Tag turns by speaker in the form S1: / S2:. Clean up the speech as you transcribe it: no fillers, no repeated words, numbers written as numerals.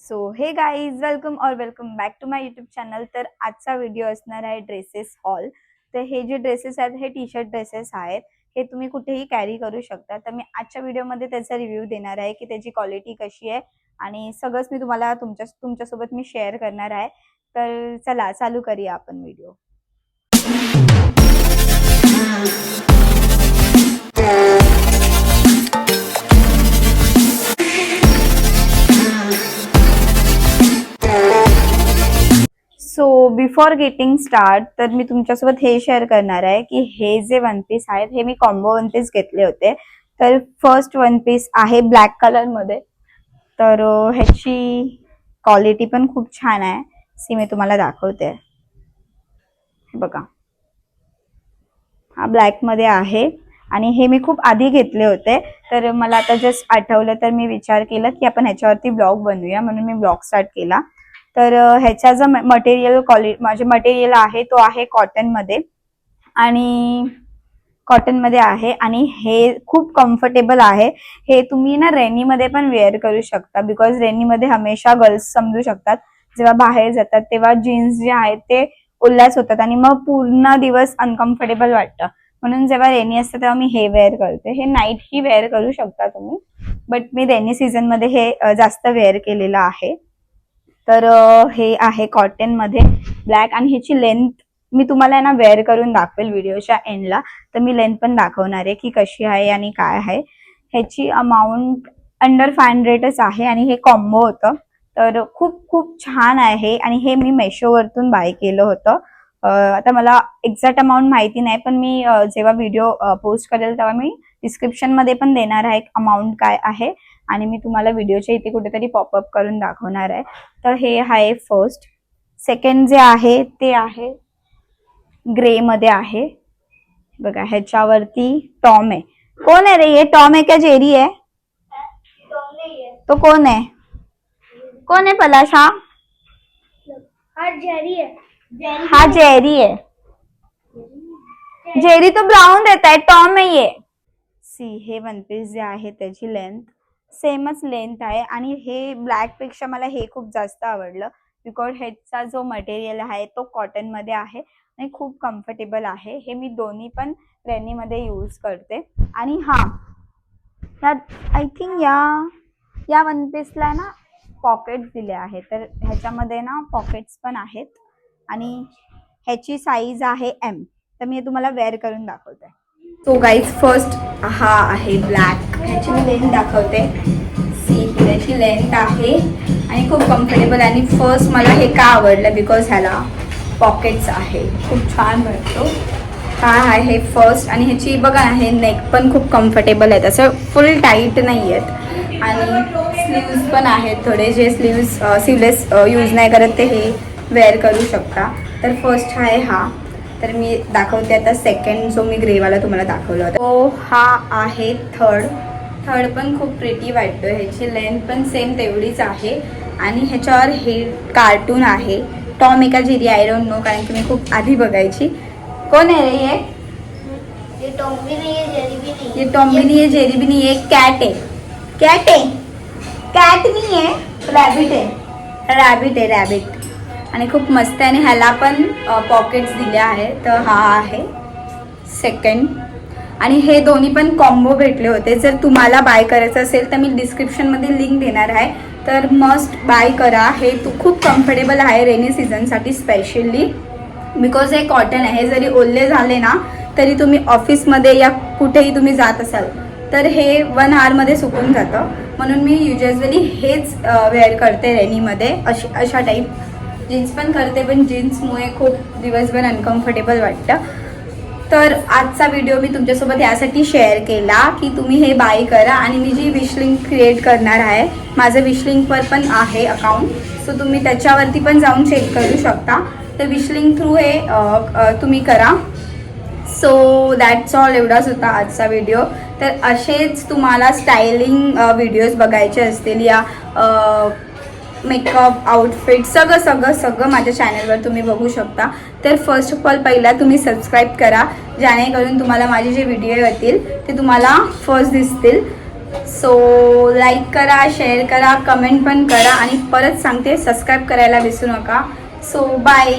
S1: So hey guys welcome back to my YouTube channel. तर आजचा video असणार आहे ड्रेसेस हॉल. तर हे जे ड्रेसेस आहेत हे टी शर्ट ड्रेसेस आहेत. हे तुम्ही कुठेही कॅरी करू शकता. तर मी आजच्या व्हिडिओमध्ये त्याचा रिव्ह्यू देणार आहे की त्याची क्वालिटी कशी आहे आणि सगळंच मी तुम्हाला तुमच्यासोबत मी शेअर करणार आहे. तर चला चालू करूया आपण video. So before getting start तर मी तुमच्यासोबत हे शेअर करणार आहे की हे जे वन पीस आहेत हे मी कॉम्बो वन पीस घेतले होते. तर फर्स्ट वन पीस आहे ब्लॅक कलर मध्ये. तर ह्याची क्वालिटी पण खूप छान आहे. सी मी तुम्हाला दाखवते. हे बघा, हा ब्लॅक मध्ये आहे आणि हे मी खूप आधी घेतले होते. तर मला आता जस्ट आठवलं तर मी विचार केला की आपण ह्याच्यावरती ब्लॉग बनवूया, म्हणून मी ब्लॉग स्टार्ट केला. तर ह्याचा जो मटेरियल आहे तो आहे कॉटन मध्ये आहे आणि हे खूप कम्फर्टेबल आहे. हे तुम्ही ना रेनीमध्ये पण वेअर करू शकता, बिकॉज रेनीमध्ये हमेशा गर्ल्स समजू शकतात जेव्हा बाहेर जातात तेव्हा जीन्स जे आहेत ते उल्हास होतात आणि मग पूर्ण दिवस अनकम्फर्टेबल वाटतं. म्हणून जेव्हा रेनी असतं तेव्हा मी हे वेअर करते. हे नाईट ही वेअर करू शकता तुम्ही, बट मी रेनी सीझन मध्ये हे जास्त वेअर केलेलं आहे. तर हे आहे कॉटन मध्ये ब्लॅक आणि ह्याची लेंथ मी तुम्हाला ना वेअर करून दाखवेल व्हिडिओच्या एंडला. तर मी लेंथ पण दाखवणार आहे की कशी आहे आणि काय आहे. ह्याची अमाऊंट अंडर 500च आहे आणि हे कॉम्बो होतं. तर खूप खूप छान आहे आणि हे मी मेशोवरतून बाय केलं होतं. आता मला एक्झॅक्ट अमाऊंट माहिती नाही, पण मी जेव्हा व्हिडिओ पोस्ट करेल तेव्हा मी डिस्क्रिप्शन मध्ये पण देणार आहे अमाऊंट काय आहे आणि मी तुम्हाला व्हिडिओच्या इथे कुठेतरी पॉपअप करून दाखवणार आहे. तर हे आहे फर्स्ट. सेकंड जे आहे ते आहे ग्रे मध्ये आहे. बघा, ह्याच्यावरती टॉम आहे. कोण आहे रे ये? टॉम आहे का जेरी आहे? तो कोण आहे? कोण आहे पलाश?
S2: हा जेरी है.
S1: हा जेरी है. जेरी तो ब्राउन देता है, टॉम है ये. सी हे वन पीस जे आहे त्याची लेंथ सेमच लेंथ आहे आणि हे ब्लॅक पेक्षा मला हे खूप जास्त आवडलं, बिकॉज ह्याचा जो मटेरियल आहे तो कॉटन मध्ये आहे आणि खूप कम्फर्टेबल आहे. हे मी दोन्ही पण रेनी मध्ये यूज करते. आणि हा आय थिंक या वन पीसला ना पॉकेट्स दिले आहेत. तर ह्याच्यामध्ये ना पॉकेट्स पण आहेत आणि ह्याची साईज आहे एम. तर मी तुम्हाला वेअर करून दाखवते. सो गाईज फर्स्ट हा आहे ब्लॅक. ह्याची मी लेंथ दाखवते. सी ह्याची लेंथ आहे आणि खूप कम्फर्टेबल. आणि फर्स्ट मला हे का आवडलं बिकॉज ह्याला पॉकेट्स आहे, खूप छान वाटतो. हा आहे फर्स्ट. आणि ह्याची बघा ना, हे नेक पण खूप कम्फर्टेबल आहेत, असं फुल टाईट नाही आहेत. आणि स्लीव्ज पण आहेत थोडे, जे स्लीवलेस यूज नाही करत ते हे वेअर करू शकता. तर फर्स्ट आहे हा. तर मी दाखवते आता सेकंड, जो मी ग्रेवाला तुम्हाला दाखवला होता तो हा आहे थर्ड पण खूप प्रिटी वाटतो. ह्याची लेंथ पण सेम तेवढीच आहे आणि ह्याच्यावर हे कार्टून आहे. टॉम एका जेरी, आय डोंट नो, कारण की मी खूप आधी बघायची. कोण आहे रे
S2: ये टॉम भी नहीं है, जेरी भी नहीं है.
S1: ये टॉम भी नहीं है, जेरी भी नहीं है. कॅट आहे. कॅट नाही आहे, रॅबिट आहे. रॅबिट आणि खूप मस्त आहे. आणि ह्याला पण पॉकेट्स दिले आहेत. तर हा आहे सेकंड. आणि हे दोन्ही पण कॉम्बो भेटले होते. जर तुम्हाला बाय करायचं असेल तर मी डिस्क्रिप्शनमध्ये लिंक देणार आहे, तर मस्ट बाय करा. हे खूप कम्फर्टेबल आहे रेनी सीझनसाठी स्पेशली, बिकॉज हे कॉटन आहे. जरी ओले झाले ना तरी तुम्ही ऑफिसमध्ये या कुठेही तुम्ही जात असाल तर हे 1 आवरमध्ये सुकून जातं. म्हणून मी युजली हेच वेअर करते रेनीमध्ये. अशा टाईप जीन्स पण करते, पण जीन्समुळे खूप दिवसभर अनकम्फर्टेबल वाटतं. तर आजचा व्हिडिओ मी तुमच्यासोबत यासाठी शेअर केला की तुम्ही हे बाय करा. आणि मी जी विश लिंक क्रिएट करणार आहे, माझं विश लिंकवर पण आहे अकाउंट, सो तुम्ही त्याच्यावरती पण जाऊन चेक करू शकता. तर विश लिंक थ्रू हे तुम्ही करा. So that's all. एवढाच होता आजचा व्हिडिओ. तर असेच तुम्हाला स्टायलिंग व्हिडिओज बघायचे असतील या मेकअप, आउटफिट, सगळं माझ्या चॅनलवर तुम्ही बघू शकता. तर फर्स्ट ऑफ ऑल पहिला तुम्ही सबस्क्राईब करा, जेणेकरून तुम्हाला माझे जे व्हिडिओ येतील ते तुम्हाला फर्स्ट दिसतील. सो लाईक करा, शेअर करा, कमेंट पण करा आणि परत सांगते सबस्क्राईब करायला विसरू नका. So bye.